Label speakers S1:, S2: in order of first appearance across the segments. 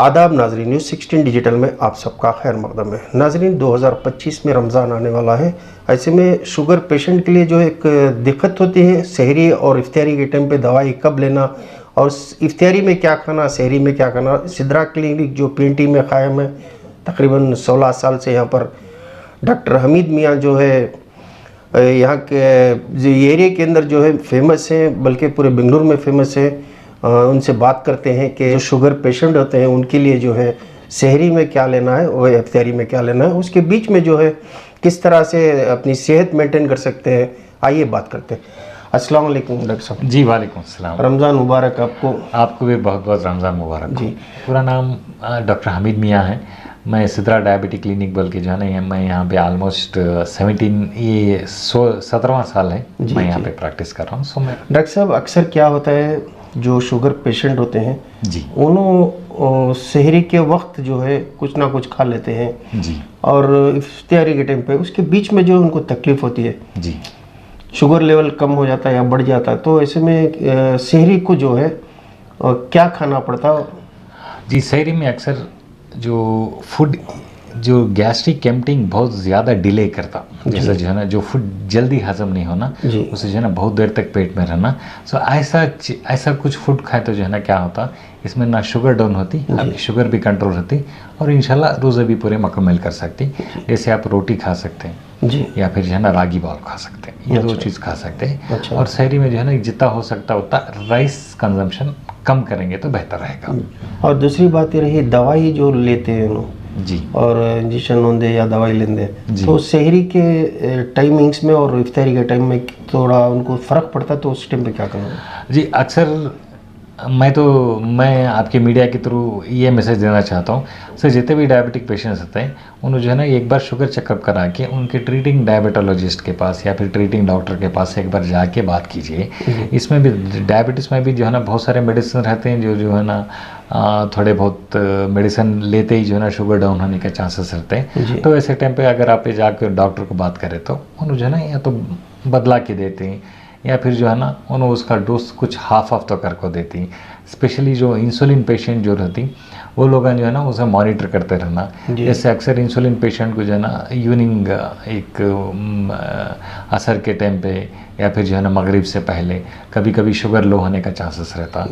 S1: आदाब नाजरीन, news 16 digital में आप सबका खैर मकदम है। नाजरीन, 2025 में रमज़ान आने वाला है। ऐसे में शुगर पेशेंट के लिए जो एक दिक्कत होती है, सहरी और इफ्तारी के टाइम पे दवाई कब लेना और इफ्तारी में क्या खाना, सहरी में क्या खाना। सिद्रा क्लिनिक जो पीएनटी में कायम है, तकरीबन 16 साल से यहाँ पर डॉक्टर हमीद मियाँ जो है यहाँ के एरिया के अंदर जो है फेमस है, बल्कि पूरे बेंगलुरु में फेमस है। उनसे बात करते हैं कि जो शुगर पेशेंट होते हैं उनके लिए जो है सहरी में क्या लेना है और इफ्तारी में क्या लेना है, उसके बीच में जो है किस तरह से अपनी सेहत मेंटेन कर सकते हैं। आइए बात करते हैं। अस्सलाम वालेकुम डॉक्टर साहब।
S2: जी वालेकुम अस्सलाम।
S1: रमज़ान मुबारक आपको।
S2: आपको भी बहुत बहुत रमज़ान मुबारक
S1: जी।
S2: पूरा नाम डॉक्टर हमीद मियाँ है। मैं सिद्रा डायबिटिक क्लिनिक बोल के जो है ना, मैं यहाँ पे ऑलमोस्ट 17वां साल है मैं यहाँ पे प्रैक्टिस कर रहा हूँ। सो मैं
S1: डॉक्टर साहब, अक्सर क्या होता है, जो शुगर पेशेंट होते हैं
S2: जी
S1: उन्होंने सहरी के वक्त जो है कुछ ना कुछ खा लेते हैं
S2: जी
S1: और इफ्तारी के टाइम पे उसके बीच में जो उनको तकलीफ़ होती है,
S2: जी
S1: शुगर लेवल कम हो जाता है या बढ़ जाता है, तो ऐसे में सहरी को जो है क्या खाना पड़ता है?
S2: जी, सहरी में अक्सर जो फूड जो गैस्ट्रिक एम्पटिंग बहुत ज़्यादा डिले करता, जैसे जो है ना, जो फूड जल्दी हजम नहीं होना, उसे जो है ना बहुत देर तक पेट में रहना। सो ऐसा कुछ फूड खाए तो जो है ना क्या होता, इसमें ना शुगर डाउन होती, आपकी शुगर भी कंट्रोल होती और इंशाल्लाह रोज़े भी पूरे मुकम्मल कर सकती। जैसे आप रोटी खा सकते हैं
S1: जी,
S2: या फिर जो है ना रागी बाल खा सकते हैं, ये दो चीज़ खा सकते हैं। और सहरी में जो है ना जितना हो सकता उतना राइस कंजम्पशन कम करेंगे तो बेहतर रहेगा।
S1: और दूसरी बात ये रही, दवाई जो लेते हैं लोग
S2: जी
S1: और इंजेक्शन होंगे या दवाई लेंगे, तो सहरी के टाइमिंग्स में और इफ्तारी के टाइम में थोड़ा उनको फ़र्क पड़ता है, तो उस टाइम पे क्या करना?
S2: जी, अक्सर मैं आपके मीडिया के थ्रू ये मैसेज देना चाहता हूँ सर, जितने भी डायबिटिक पेशेंट्स होते हैं उन्हें जो है ना एक बार शुगर चेकअप करा के उनके ट्रीटिंग डायबिटोलॉजिस्ट के पास या फिर ट्रीटिंग डॉक्टर के पास एक बार जाके बात कीजिए। इसमें भी डायबिटीज़ में भी जो है ना बहुत सारे मेडिसिन रहते हैं जो है ना थोड़े बहुत मेडिसिन लेते ही जो है ना शुगर डाउन होने के चांसेस रहते हैं। तो ऐसे टाइम पे अगर आप जाकर डॉक्टर को बात करें तो उन्हें जो है ना या तो बदला के देते हैं या फिर जो है ना उन्हें उसका डोज कुछ हाफ तो करके देती। स्पेशली जो इंसुलिन पेशेंट जो रहती वो लोग जो है ना उसे मॉनिटर करते रहना। जैसे अक्सर इंसुलिन पेशेंट को जो है ना इवनिंग एक असर के टाइम पे या फिर जो है ना मगरिब से पहले कभी कभी शुगर लो होने का चांसेस रहता,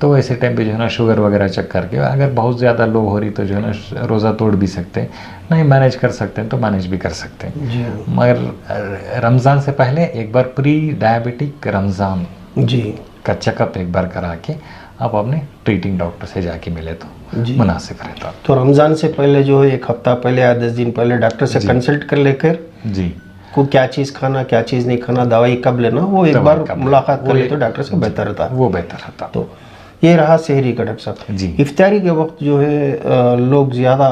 S2: तो ऐसे टाइम पे जो है ना शुगर वगैरह चेक करके अगर बहुत ज़्यादा लो हो रही तो जो है ना रोज़ा तोड़ भी सकते हैं, नहीं मैनेज कर सकते हैं तो मैनेज भी कर सकते हैं। मगर रमज़ान से पहले एक बार प्री डायबिटिक रमज़ान का चेकअप एक बार करा के आप अपने ट्रीटिंग डॉक्टर से जाके मिले तो मुनासिब रहता।
S1: तो रमज़ान से पहले जो है 1 हफ्ता पहले या 10 दिन पहले डॉक्टर से कंसल्ट कर लेकर
S2: जी
S1: को क्या चीज़ खाना, क्या चीज़ नहीं खाना, दवाई कब लेना, वो एक बार मुलाकात कर ले तो डॉक्टर से बेहतर रहता।
S2: वो बेहतर रहता।
S1: तो ये रहा सहरी का। डॉक्टर साहब
S2: जी,
S1: इफ्तारी के वक्त जो है लोग ज़्यादा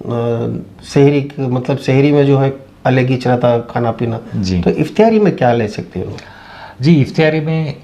S1: सहरी मतलब सहरी में जो है अलग ही रहता खाना पीना, तो इफ्तारी में क्या ले सकते हो?
S2: जी, इफ्तारी में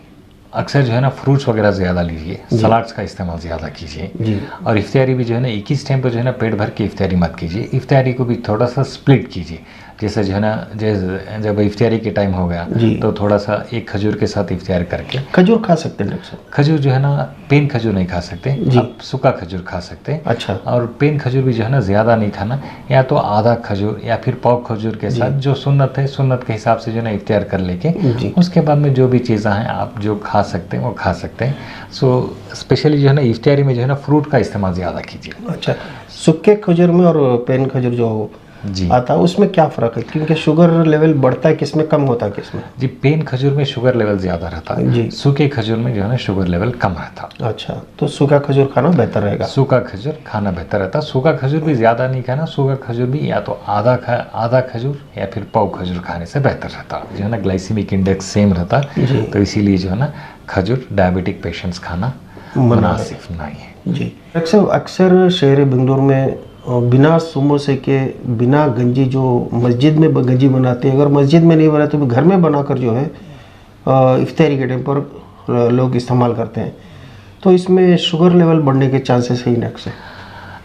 S2: अक्सर जो है ना फ्रूट्स वगैरह ज़्यादा लीजिए, सलाड्स का इस्तेमाल ज़्यादा कीजिए और इफ्तारी भी जो है ना एक ही टाइम पर जो है ना पेट भर के इफ्तारी मत कीजिए, इफ्तारी को भी थोड़ा सा स्प्लिट कीजिए। जैसे जो है ना जब इफ्तारी के टाइम हो गया तो थोड़ा सा एक खजूर के साथ इफ्तार करके।
S1: खजूर खा सकते हैं डॉक्टर साहब? खजूर
S2: जो है ना पेन खजूर नहीं खा सकते, आप सूखा खजूर खा सकते हैं।
S1: अच्छा।
S2: और पेन खजूर भी जो है ना ज़्यादा नहीं खाना, या तो आधा खजूर या फिर पाव खजूर के साथ जो सुन्नत है, सुन्नत के हिसाब से जो है ना इफ्तार कर लेके उसके बाद में जो भी चीज़ें हैं आप जो खा सकते हैं वो खा सकते हैं। सो स्पेशली जो है ना इफ्तारी में जो है ना फ्रूट का इस्तेमाल ज़्यादा कीजिए।
S1: अच्छा, सूखे खजूर में और पेन खजूर जो आता है उसमें क्या फ़र्क है? क्योंकि शुगर लेवल बढ़ता है किसमें, कम होता है किसमें?
S2: जी, पेन खजूर में शुगर लेवल ज़्यादा रहता है, सूखे खजूर में जो है ना शुगर लेवल कम रहता।
S1: अच्छा, तो सूखा खजूर खाना बेहतर रहेगा?
S2: सूखा खजूर खाना बेहतर रहता। सूखा खजूर भी ज़्यादा नहीं खाना, सूखा खजूर भी या तो आधा खजूर या फिर पाव खजूर खाने से बेहतर रहता। जो है ना ग्लाइसीमिक इंडेक्स सेम रहता, तो इसीलिए जो है ना खजूर डायबिटिक पेशेंट्स खाना मुनासिब नहीं है।
S1: जी अक्सर शहर बेंगलुरु में बिना समोसे के, बिना गंजी, जो मस्जिद में गंजी बनाते हैं, अगर मस्जिद में नहीं बना तो भी घर में बनाकर जो है इफ्तारी के टाइम पर लोग इस्तेमाल करते हैं, तो इसमें शुगर लेवल बढ़ने के चांसेस है ना अक्सर?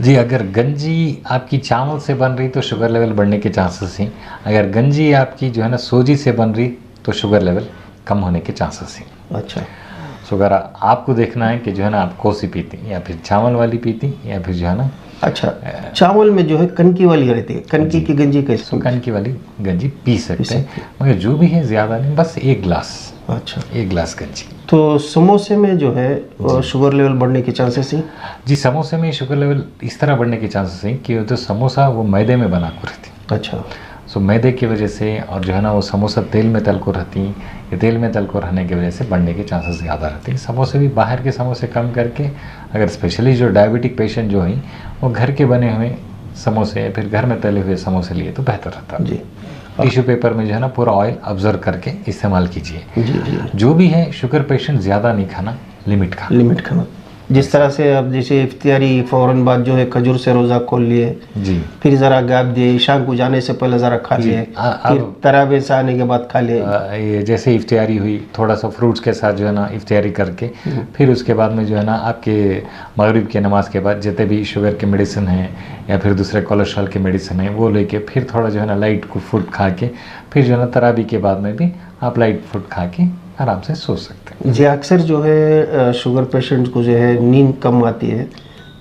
S2: जी, अगर गंजी आपकी चावल से बन रही तो शुगर लेवल बढ़ने के चांसेस हैं। अगर गंजी आपकी जो है ना सूजी से बन रही तो शुगर लेवल कम होने के चांसेस हैं।
S1: अच्छा,
S2: शुगर आपको देखना है कि जो है ना आप कौन सी पीती, या फिर चावल वाली पीती, या फिर जो है ना
S1: अच्छा, चावल में जो है कनकी वाली रहती है, कनकी की गंजी कैसे?
S2: तो कनकी वाली गंजी पी सकते हैं, मगर जो भी है ज़्यादा नहीं, बस 1 गिलास।
S1: अच्छा,
S2: 1 गिलास गंजी।
S1: तो समोसे में जो है शुगर लेवल बढ़ने के चांसेस हैं?
S2: जी, समोसे में शुगर लेवल इस तरह बढ़ने के चांसेस हैं कि जो समोसा वो मैदे में बना को रहती।
S1: अच्छा,
S2: सो मैदे की वजह से, और जो है ना वो समोसा तेल में तल को रहती, ये तेल में तल को रहने की वजह से बढ़ने के चांसेस ज़्यादा रहते हैं। समोसे भी बाहर के समोसे कम करके, अगर स्पेशली जो डायबिटिक पेशेंट जो हैं वो घर के बने हुए समोसे या फिर घर में तले हुए समोसे लिए तो बेहतर रहता।
S1: जी,
S2: टिश्यू पेपर में जो है ना पूरा ऑयल ऑब्जर्व करके इस्तेमाल कीजिए।
S1: जी जी,
S2: जो भी है शुगर पेशेंट ज़्यादा नहीं खाना, लिमिट खाना।
S1: लिमिट खाना। जिस तरह से अब जैसे इफ्तियारी फ़ौरन बाद जो है खजूर से रोज़ा खोल लिए,
S2: जी,
S1: फिर ज़रा गैप दिए, शाम को जाने से पहले ज़रा खा लिए, फिर तरावे से आने के बाद खा लिए।
S2: ये जैसे इफ्तियारी हुई, थोड़ा सा फ्रूट्स के साथ जो है ना इफ्तियारी करके, फिर उसके बाद में जो है ना आपके मगरिब की नमाज के बाद जितने भी शुगर के मेडिसिन हैं या फिर दूसरे कोलेस्ट्रॉल के मेडिसिन हैं वो लेके फिर थोड़ा जो है ना लाइट फूड खा के, फिर जो है ना तरावी के बाद में भी आप लाइट फूड खा के आराम से सो सकते हैं।
S1: जी, अक्सर जो है शुगर पेशेंट को जो है नींद कम आती है,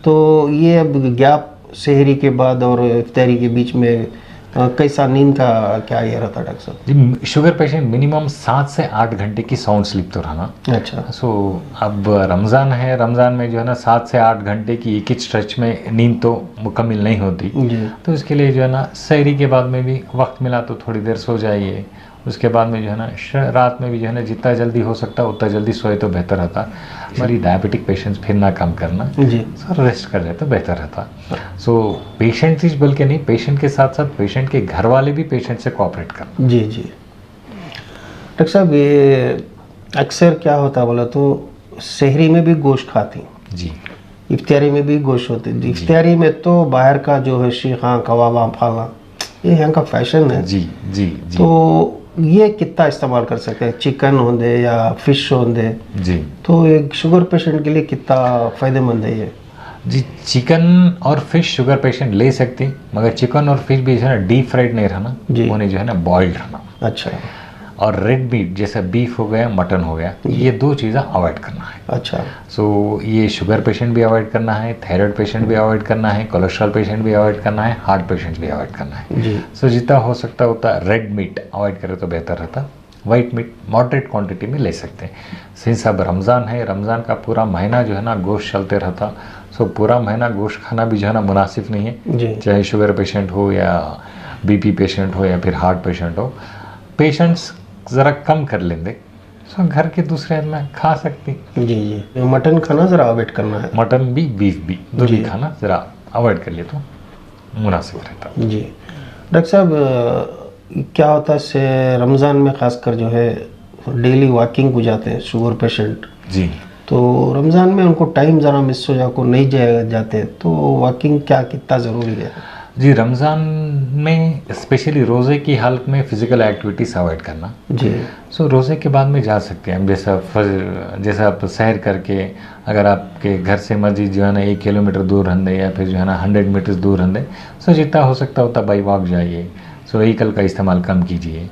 S1: तो ये अब गैप सहरी के बाद और इफ्तारी के बीच में कैसा नींद का क्या ये रहता है डॉक्टर साहब?
S2: जी, शुगर पेशेंट मिनिमम 7 से 8 घंटे की साउंड स्लीप तो रहना।
S1: अच्छा,
S2: सो अब रमज़ान है, रमज़ान में जो है ना 7 से 8 घंटे की एक ही स्ट्रेच में नींद तो मुकम्मल नहीं होती।
S1: जी,
S2: तो इसके लिए जो है ना सहरी के बाद में भी वक्त मिला तो थोड़ी देर सो जाइए। उसके बाद में जो है ना रात में भी जो है ना जितना जल्दी हो सकता है उतना जल्दी सोए तो बेहतर रहता। हमारी डायबिटिक पेशेंट्स फिर ना काम करना,
S1: जी,
S2: सर रेस्ट कर जाए तो बेहतर रहता। सो पेशेंट ही बल्कि नहीं, पेशेंट के साथ साथ पेशेंट के घर वाले भी पेशेंट से कोऑपरेट करना।
S1: जी जी। डॉक्टर साहब, ये अक्सर क्या होता बोला तो सहरी में भी गोश्त खाती,
S2: जी,
S1: इफ्तारी में भी गोश्त होती। इफ्तारी में तो बाहर का जो है शीखा कबाबा फाला ये यहाँ का फैशन है।
S2: जी जी जी,
S1: तो ये कितना इस्तेमाल कर सकते हैं, चिकन होंदे या फिश होंदे,
S2: जी
S1: तो एक शुगर पेशेंट के लिए कितना फ़ायदेमंद है ये?
S2: जी, चिकन और फिश शुगर पेशेंट ले सकते हैं, मगर चिकन और फिश भी जो है ना डीप फ्राइड नहीं रहना,
S1: जी।
S2: उन्हें जो है ना बॉइल्ड रहना।
S1: अच्छा,
S2: और रेड मीट जैसे बीफ हो गया, मटन हो गया, ये 2 चीज़ें अवॉइड करना है।
S1: अच्छा,
S2: सो ये शुगर पेशेंट भी अवॉइड करना है, थायराइड पेशेंट भी अवॉइड करना है, कोलेस्ट्रॉल पेशेंट भी अवॉइड करना है, हार्ट पेशेंट भी अवॉइड करना है।
S1: जी,
S2: सो जितना हो सकता है उतना रेड मीट अवॉइड करें तो बेहतर रहता। वाइट मीट मॉडरेट क्वांटिटी में ले सकते हैं। सिंस अब रमज़ान है, रमज़ान का पूरा महीना जो है ना गोश्त चलते रहता। सो पूरा महीना गोश्त खाना भी जो है ना मुनासिब नहीं है,
S1: जी,
S2: चाहे शुगर पेशेंट हो या बीपी पेशेंट हो या फिर हार्ट पेशेंट हो। पेशेंट्स ज़रा कम कर लेंगे, सो घर के दूसरे आदमी खा सकती।
S1: जी जी, मटन खाना ज़रा अवॉइड करना है।
S2: मटन भी बीफ भी दो
S1: जी।
S2: भी खाना ज़रा अवॉइड कर लिए तो मुनासिब रहता।
S1: जी, डॉक्टर साहब, क्या होता है से रमज़ान में ख़ासकर जो है डेली वॉकिंग को जाते हैं शुगर पेशेंट,
S2: जी
S1: तो रमज़ान में उनको टाइम ज़रा मिस हो जाको नहीं जाते, तो वॉकिंग क्या कितना ज़रूरी है?
S2: जी, रमज़ान में स्पेशली रोज़े की हालत में फ़िज़िकल एक्टिविटीज़ अवॉइड करना।
S1: जी,
S2: सो रोज़े के बाद में जा सकते हैं, जैसा आप सैर करके, अगर आपके घर से मस्जिद जो है ना 1 किलोमीटर दूर रहंदे या फिर जो है ना 100 मीटर्स दूर रहंदे, सो जितना हो सकता उतना बाई वॉक जाइए। सो व्हीकल का इस्तेमाल कम कीजिए।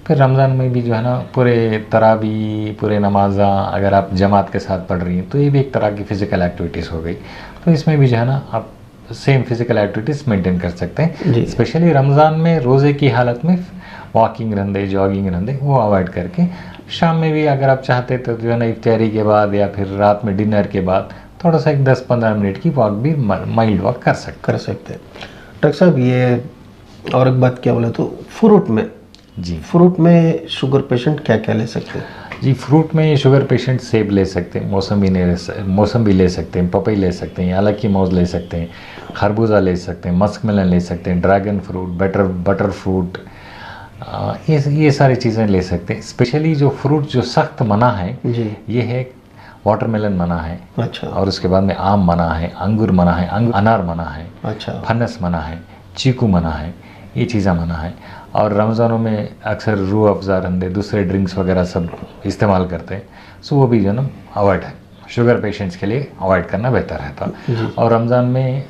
S2: फिर रमज़ान में भी जो है ना पूरे तरावी, पूरे नमाज़ा अगर आप जमात के साथ पढ़ रही हैं तो ये भी एक तरह की फ़िज़िकल एक्टिविटीज़ हो गई। तो इसमें भी जो है ना आप सेम फिज़िकल एक्टिविटीज़ मेंटेन कर सकते हैं।
S1: जी।
S2: स्पेशली रमज़ान में रोज़े की हालत में वॉकिंग रहंदे, जॉगिंग रहंदे वो अवॉइड करके, शाम में भी अगर आप चाहते तो जो है ना इफ्तारी के बाद या फिर रात में डिनर के बाद थोड़ा सा एक 10-15 मिनट की वॉक भी माइल्ड वॉक कर सकते
S1: हैं। डॉक्टर साहब, ये और एक बात क्या बोले तो फ्रूट में,
S2: जी
S1: फ्रूट में शुगर पेशेंट क्या क्या ले सकते हैं?
S2: जी, फ्रूट में शुगर पेशेंट सेब ले सकते हैं, मौसम्बी ले सकते हैं, पपई ले सकते हैं, हालांकि की मौज ले सकते हैं, खरबूजा ले सकते हैं, मस्क मेलन ले सकते हैं, ड्रैगन फ्रूट, बटर फ्रूट, ये सारी चीज़ें ले सकते हैं। स्पेशली जो फ्रूट जो सख्त मना है
S1: जी,
S2: ये है वाटरमेलन मना है,
S1: अच्छा,
S2: और उसके बाद में आम मना है, अंगूर मना है, अनार मना है,
S1: अच्छा,
S2: फनस मना है, चीकू मना है, ये चीज़ें मना है। और रमज़ानों में अक्सर रूह अफ़ज़ा रंदे दूसरे ड्रिंक्स वगैरह सब इस्तेमाल करते हैं, सो वो भी जो है ना अवॉइड है, शुगर पेशेंट्स के लिए अवॉइड करना बेहतर रहता।
S1: जी।
S2: और रमज़ान में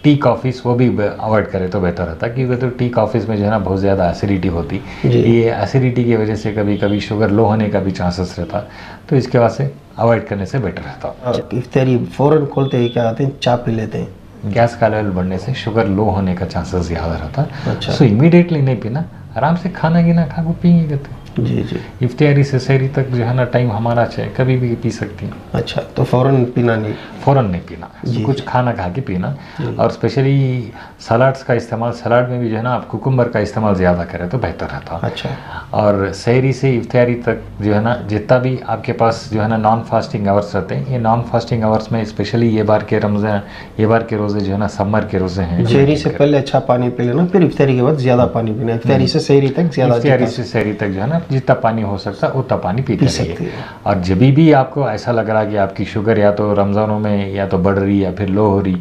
S2: टी कॉफ़ीज़ वो भी अवॉइड करें तो बेहतर रहता, क्योंकि तो टी कॉफ़ीज़ में जो है ना बहुत ज़्यादा एसिडिटी होती,
S1: जी।
S2: ये एसिडिटी की वजह से कभी कभी शुगर लो होने का भी चांसेस रहता, तो इसके वजह से अवॉइड करने से बेटर रहता।
S1: इफ्तारी फ़ौरन खोलते ही क्या आते हैं, चाय पी लेते हैं।
S2: गैस का लेवल बढ़ने से शुगर लो होने का चांसेस ज़्यादा रहता।
S1: अच्छा।
S2: सो इमीडिएटली नहीं पीना, आराम से खाना गिना खा को पिएंगे कहते।
S1: जी जी।
S2: इफ्तारी से सहरी तक जो है ना टाइम हमारा चाहे कभी भी पी सकती हैं।
S1: अच्छा, तो फ़ौरन पीना नहीं।
S2: फ़ौरन नहीं पीना,
S1: जी,
S2: कुछ
S1: जी।
S2: खाना खा के पीना।
S1: जी।
S2: और स्पेशली सलाड्स का इस्तेमाल, सलाड में भी जो है ना आप कुकुम्बर का इस्तेमाल ज़्यादा करें तो बेहतर रहता।
S1: अच्छा।
S2: और सहरी से इफ्तारी तक जो है ना जितना भी आपके पास जो है ना नॉन फास्टिंग आवर्स रहते हैं, ये नॉन फास्टिंग आवर्स में स्पेशली ये बार के रमज़ान, ये बार के रोज़े जो है ना समर के रोज़े हैं।
S1: सहरी से पहले अच्छा पानी पी लेना, फिर इफ्तारी के बाद ज़्यादा पानी पीना। इफ्तारी से सहरी तक ज़्यादा
S2: इफ्तारी से सहरी तक जो है ना जितना पानी हो सकता है उतना पानी पीते
S1: सकते
S2: रहिए।
S1: हैं।
S2: और जब भी आपको ऐसा लग रहा है कि आपकी शुगर या तो रमज़ानों में या तो बढ़ रही या फिर लो हो रही,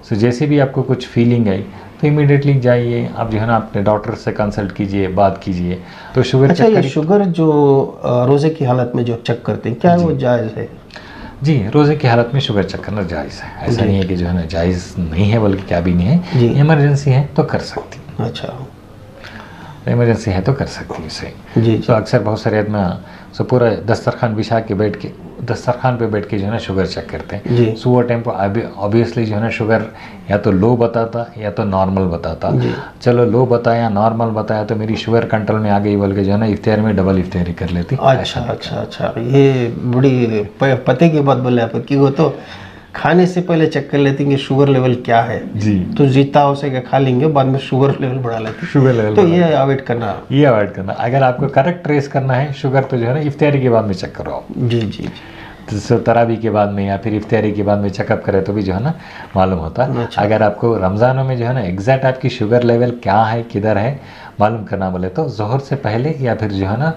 S2: तो जैसे भी आपको कुछ फीलिंग आई तो इमीडिएटली जाइए, आप जो है ना अपने डॉक्टर से कंसल्ट कीजिए, बात कीजिए। तो शुगर
S1: अच्छा,
S2: चेक
S1: ये
S2: करिए।
S1: शुगर जो रोज़े की हालत में जो चेक करते हैं, क्या वो जायज़ है?
S2: जी, रोज़े की हालत में शुगर चेक करना जायज़ है, ऐसा
S1: जी।
S2: नहीं है कि जो है ना जायज़ नहीं है, बल्कि क्या भी नहीं है।
S1: जी।
S2: इमरजेंसी है तो कर सकती,
S1: अच्छा।
S2: इमरजेंसी है तो कर सकती है इसे।
S1: जी
S2: तो अक्सर बहुत सारे आदमी सो पूरा दस्तरखान बिछा के बैठ के, दस्तरखान पे बैठ के जो है ना शुगर चेक करते हैं।
S1: जी।
S2: सो वो टाइम पर ऑब्वियसली जो है ना शुगर या तो लो बताता या तो नॉर्मल बताता।
S1: जी।
S2: चलो लो बताया, नॉर्मल बताया तो मेरी शुगर कंट्रोल में आ गई बोल के जो है ना इफ्तार में डबल इफ्तारी कर लेती।
S1: अच्छा अच्छा अच्छा, ये बड़ी पते की बात बोले आप, कि वो तो खाने से पहले चेक कर लेते हैं कि शुगर लेवल क्या है।
S2: जी।
S1: तो जितना हो सके खा लेंगे, बाद में शुगर लेवल बढ़ा लेते हैं।
S2: शुगर लेवल
S1: तो ये अवॉइड करना।
S2: ये अवॉइड करना। अगर आपको करेक्ट ट्रेस करना है शुगर तो जो है ना इफ्तारी के बाद में चेक करो आप।
S1: जी जी जी।
S2: तो तरावी के बाद में या फिर इफ्तारी के बाद में चेकअप करें तो भी जो है ना मालूम होता है।
S1: अच्छा।
S2: अगर आपको रमज़ानों में जो है ना एग्जैक्ट आपकी शुगर लेवल क्या है, किधर है मालूम करना बोले तो ज़ोहर से पहले या फिर जो है ना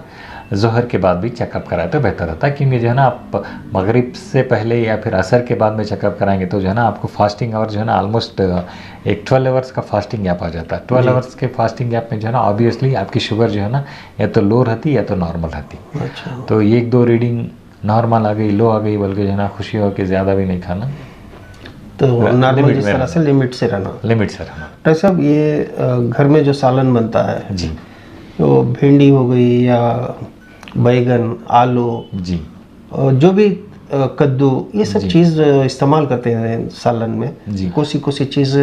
S2: ज़ोहर के बाद भी चेकअप कराए तो बेहतर होता है, क्योंकि जो है ना आप मगरिब से पहले या फिर असर के बाद में चेकअप कराएंगे तो जो है ना आपको फास्टिंग आवर जो है ना ऑलमोस्ट एक 12 आवर्स का फास्टिंग गैप आ जाता है। 12 आवर्स के फास्टिंग गैप में जो है ना ऑब्वियसली आपकी शुगर जो है ना या तो लो रहती या तो नॉर्मल रहती।
S1: अच्छा।
S2: तो एक दो रीडिंग नॉर्मल आ गई, लो आ गई बोल के जो है ना खुशी हो के ज़्यादा भी नहीं खाना,
S1: तो नॉर्मल
S2: लिमिट
S1: जिस
S2: में
S1: तरह से लिमिट से रहना।
S2: लिमिट से रहना।
S1: डॉक्टर साहब, ये घर में जो सालन बनता है,
S2: जी
S1: तो भिंडी हो गई या बैगन, आलू,
S2: जी
S1: और जो भी कद्दू, ये सब चीज़ इस्तेमाल करते हैं सालन में।
S2: जी।
S1: कोसी कोसी चीज़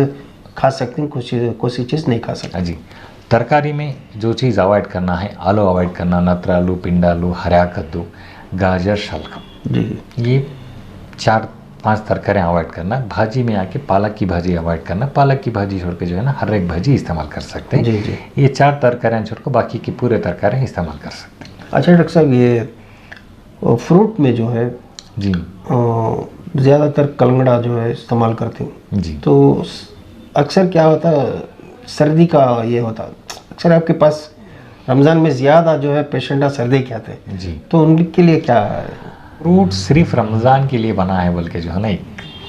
S1: खा सकते हैं, कोसी चीज़ नहीं खा सकते।
S2: जी। तरकारी में जो चीज़ अवॉइड करना है, आलू अवॉइड करना, नत्र आलू, पिंड आलू, हरा कद्दू, गाजर, शलगम,
S1: जी।
S2: ये 4-5 तरकारियाँ अवॉइड करना। भाजी में आके पालक की भाजी अवॉइड करना, पालक की भाजी छोड़ के जो है ना हर एक भाजी इस्तेमाल कर सकते हैं।
S1: जी जी।
S2: ये 4 तरकारियाँ छोड़ के बाकी की पूरे तरकारियाँ इस्तेमाल कर सकते हैं।
S1: अच्छा डॉक्टर साहब, ये फ्रूट में जो है
S2: जी
S1: ज़्यादातर कलंगड़ा जो है इस्तेमाल करते हैं,
S2: जी
S1: तो अक्सर क्या होता है, सर्दी का ये होता है, अक्सर आपके पास रमज़ान में ज़्यादा जो है पेशेंट सर्दी के आते हैं,
S2: जी।
S1: तो उनके लिए क्या है?
S2: फ्रूट सिर्फ रमज़ान के लिए बना है बोल के जो है ना एक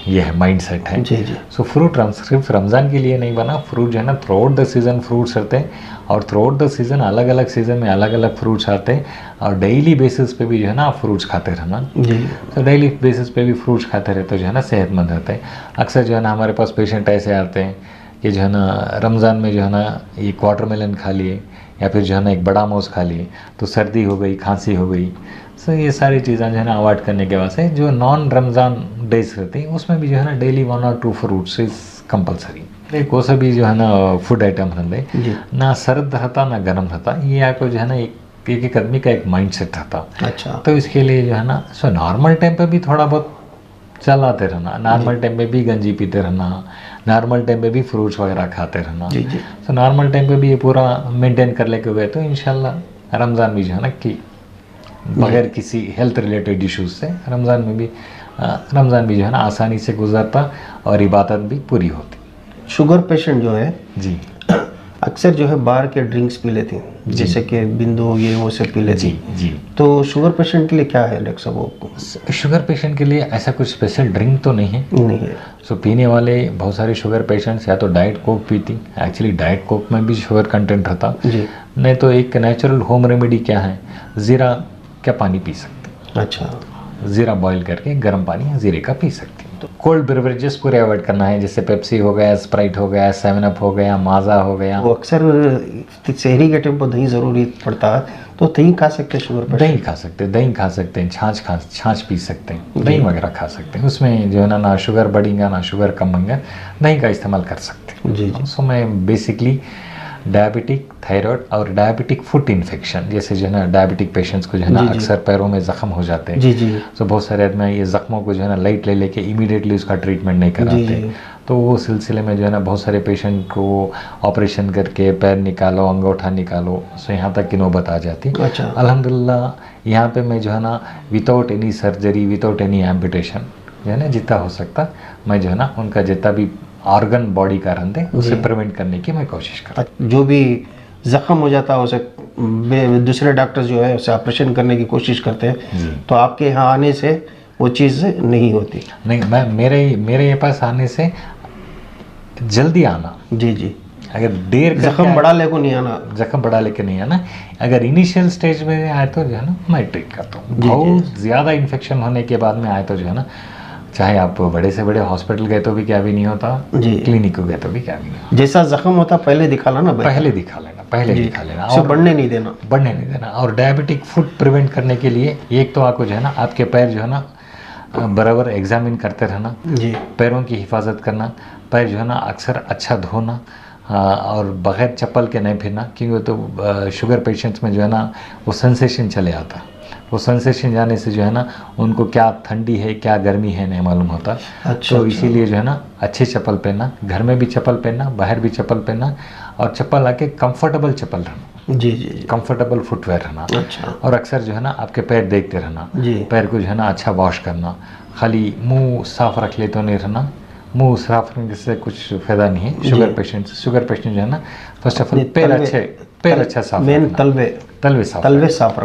S2: ये है माइंड सेट है।
S1: जी जी।
S2: सो फ्रूट सिर्फ रमज़ान के लिए नहीं बना। फ्रूट जो है ना through out the season fruits रहते हैं, और थ्रू आउट द सीज़न अलग अलग सीज़न में अलग अलग फ्रूट्स आते हैं, और डेली बेसिस पे भी जो है ना आप फ्रूट्स खाते रहना।
S1: जी।
S2: तो डेली बेसिस पे भी फ्रूट्स खाते रहते तो जो है ना सेहतमंद रहते हैं। अक्सर जो है ना हमारे पास पेशेंट ऐसे आते हैं कि जो है ना रमज़ान में जो है ना एक वाटरमेलन खा लिए या फिर जो है ना एक बड़ा मौज खा लिए तो सर्दी हो गई, खांसी हो गई। सो ये सारी चीज़ें जो है ना अवॉइड करने के वास्ते जो नॉन रमज़ान डेज रहती हैं उसमें भी जो है ना daily 1 or 2 fruits is compulsory. एक वो भी जो है ना फूड आइटम रहते
S1: जी।
S2: ना सर्द रहता ना गर्म रहता, ये आपको जो है ना एक आदमी का एक माइंड सेट रहता।
S1: अच्छा।
S2: तो इसके लिए जो है ना सो नॉर्मल टाइम पे भी थोड़ा बहुत चलाते रहना, नॉर्मल टाइम पे भी गंजी पीते रहना, नॉर्मल टाइम पे भी फ्रूट्स वगैरह खाते रहना।
S1: जी जी।
S2: तो नॉर्मल टाइम पे भी ये पूरा मेंटेन कर लेके गए तो इंशाल्लाह रमज़ान भी जो है ना कि बगैर किसी हेल्थ रिलेटेड इश्यूज से रमज़ान भी जो है ना आसानी से गुजरता और इबादत भी पूरी होती।
S1: शुगर पेशेंट जो है
S2: जी
S1: अक्सर जो है बाहर के ड्रिंक्स पी लेते हैं, जैसे कि बिंदु ये वो सब पी लेते
S2: जी
S1: हैं,
S2: जी।
S1: तो शुगर पेशेंट के लिए क्या है डॉक्टर साहब? आपको
S2: शुगर पेशेंट के लिए ऐसा कुछ स्पेशल ड्रिंक तो नहीं है।
S1: नहीं है।
S2: सो पीने वाले बहुत सारे शुगर पेशेंट्स या तो डाइट कोक पीती, एक्चुअली डाइट कोक में भी शुगर कंटेंट रहता,
S1: जी।
S2: नहीं तो एक नेचुरल होम रेमेडी क्या है, ज़ीरा का पानी पी सकते।
S1: अच्छा।
S2: ज़ीरा बॉईल करके गर्म पानी ज़ीरे का पी सकती हैं। तो कोल्ड बेवरेजेस पूरे अवॉइड करना है, जैसे पेप्सी हो गया, स्प्राइट हो गया, 7 अप हो गया, माज़ा हो गया।
S1: वो अक्सर शहरी के टाइम पर दही ज़रूरी पड़ता है, तो दही खा सकते हैं शुगर
S2: दही खा सकते हैं, दही खा सकते हैं, छाछ पी सकते हैं, दही वगैरह खा सकते हैं। उसमें जो है ना शुगर बढ़ेगा ना शुगर कम होगा, दही का इस्तेमाल कर सकते हैं।
S1: जी जी।
S2: सो मैं बेसिकली डायबिटिक, थायराइड और डायबिटिक फुट इन्फेक्शन, जैसे जो है ना डायबिटिक पेशेंट्स को जो है ना अक्सर पैरों में ज़ख्म हो जाते हैं।
S1: जी जी।
S2: तो बहुत सारे आदमी ये ज़ख्मों को जो है ना लाइट ले लेके इमीडिएटली उसका ट्रीटमेंट नहीं कराते। तो वो सिलसिले में जो है ना बहुत सारे पेशेंट को ऑपरेशन करके पैर निकालो, अंगूठा निकालो, सो यहाँ तक की नौबत आ जाती।
S1: अच्छा।
S2: अल्हम्दुलिल्लाह यहाँ पे मैं जो है ना without any surgery, without any amputation जो है ना जितना हो सकता मैं जो है ना उनका जितना भी ऑर्गन बॉडी का रहते उसे प्रिवेंट करने की मैं कोशिश करता।
S1: जो भी जख्म हो जाता है उसे दूसरे डॉक्टर जो है उसे ऑपरेशन करने की कोशिश करते हैं, तो आपके यहाँ आने से वो चीज़ नहीं होती?
S2: नहीं, मैं मेरे पास आने से जल्दी आना।
S1: जी जी।
S2: अगर देर
S1: जख्म बढ़ा ले को नहीं आना।
S2: जख्म बढ़ा लेके नहीं आना। अगर इनिशियल स्टेज में आए तो जो है ना मैं ट्रीट करता हूँ। बहुत ज़्यादा इन्फेक्शन होने के बाद में आए तो जो है ना, चाहे आप बड़े से बड़े हॉस्पिटल गए तो भी क्या भी नहीं होता, क्लिनिक को गए तो भी क्या भी नहीं होता।
S1: जैसा जख्म होता पहले दिखा लेना,
S2: पहले दिखा लेना
S1: और बढ़ने नहीं देना।
S2: और डायबिटिक फुट प्रिवेंट करने के लिए एक तो आपको जो है ना आपके पैर जो है ना बराबर एग्जामिन करते रहना
S1: जी।
S2: पैरों की हिफाजत करना, पैर जो है ना अक्सर अच्छा धोना और बग़ैर चप्पल के नहीं फिरना, क्योंकि तो शुगर पेशेंट्स में जो है ना वो सेंसेशन चले आता। वो सेंसेशन जाने से जो है ना उनको क्या ठंडी है क्या गर्मी है नहीं मालूम होता।
S1: अच्छा,
S2: तो इसीलिए जो है ना अच्छे चप्पल पहनना, घर में भी चप्पल पहनना, बाहर भी चप्पल पहनना, और चप्पल आके कंफर्टेबल चप्पल रहना।
S1: जी जी।
S2: कंफर्टेबल फुटवेयर रहना।
S1: अच्छा।
S2: और अक्सर जो है ना आपके पैर देखते रहना, पैर को जो है ना अच्छा वॉश करना। खाली मुंह साफ रख ले तो नहीं रहना, मुंह साफ रखने से कुछ फायदा नहीं है। शुगर पेशेंट जो है ना फर्स्ट ऑफ ऑल पैर अच्छा साफ,
S1: मेन तलवे साफ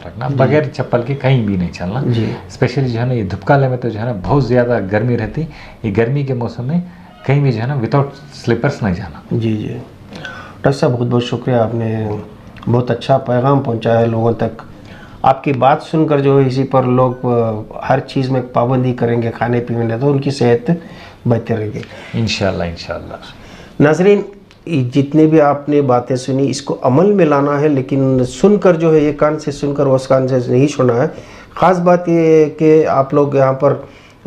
S1: रखना,
S2: बगैर चप्पल के कहीं भी नहीं चलना। स्पेशली जो है ना ये धुपकाले में तो जो है ना बहुत ज़्यादा गर्मी रहती, ये गर्मी के मौसम में कहीं भी जो है ना विदाउट स्लीपर्स नहीं जाना।
S1: जी जी। डॉक्टर साहब बहुत बहुत शुक्रिया, आपने बहुत अच्छा पैगाम पहुंचाया है लोगों तक। आपकी बात सुनकर जो है इसी पर लोग हर चीज़ में पाबंदी करेंगे, खाने पीने में, तो उनकी सेहत बेहतर रहेगी इंशाल्लाह। नाज़रीन, जितने भी आपने बातें सुनी इसको अमल में लाना है, लेकिन सुनकर जो है ये कान से सुनकर उस कान से नहीं सुना है। ख़ास बात ये है कि आप लोग यहाँ पर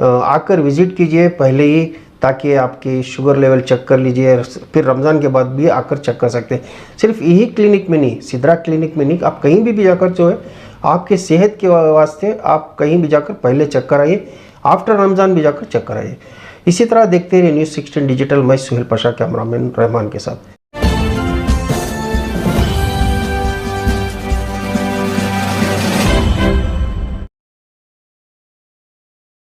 S1: आकर विज़िट कीजिए पहले ही, ताकि आपकी शुगर लेवल चेक कर लीजिए, फिर रमज़ान के बाद भी आकर चेक कर सकते हैं। सिर्फ यही क्लिनिक में नहीं, सिद्रा क्लिनिक में नहीं, आप कहीं भी जाकर जो है आपके सेहत के वास्ते आप कहीं भी जाकर पहले चेक कराइए, आफ्टर रमज़ान भी जाकर चेक कराइए। इसी तरह देखते रहिए न्यूज़ 16 डिजिटल। मैं सुहेल पाशा, कैमरामैन रहमान के साथ।